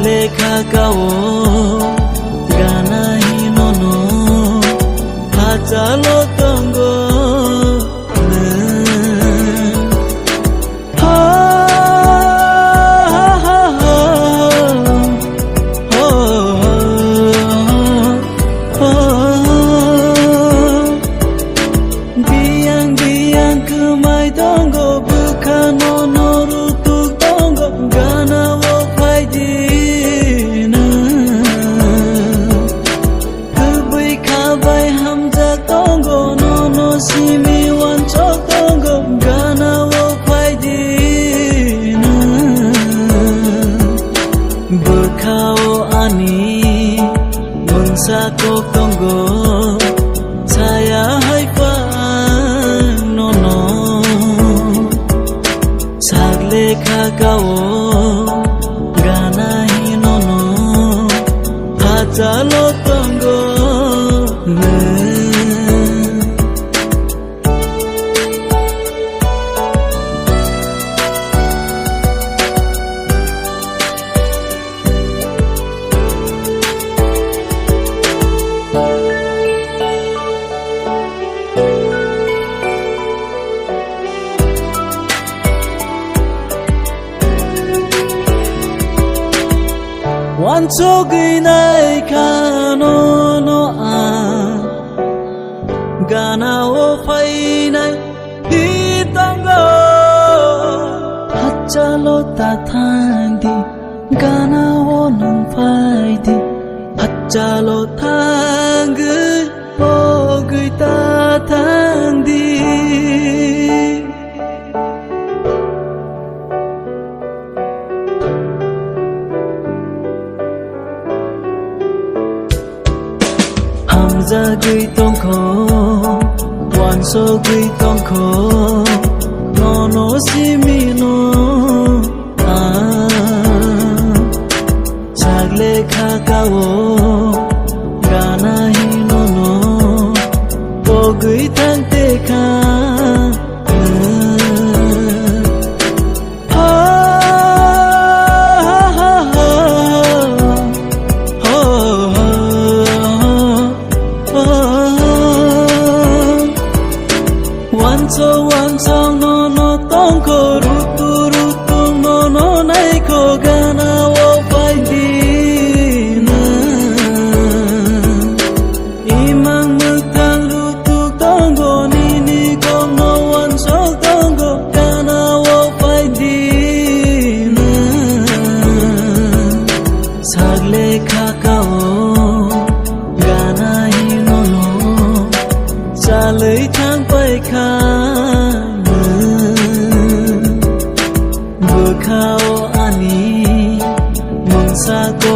lekha kao gana hinono hachalo tongo Sako tongo saya hai pa nono sagle khagao gana hi nono hachalo tongo One so good I can no gana o faina hitango hachalo ta thandi gana o nang faidi hachalo thang o gui ta thandi Hamza gui tong ko wan so gui tong ko no no si mi no sagle kha kao gana hi no no bo gui thang te kha One song no no tong ko rutu no no nai ko gana wo pai di na imang mutang rutu tongo ni ko no one song tongo gana wo pai di na sagle kha kao gana hi no no salai thang pai kha Khao ani mong sa ko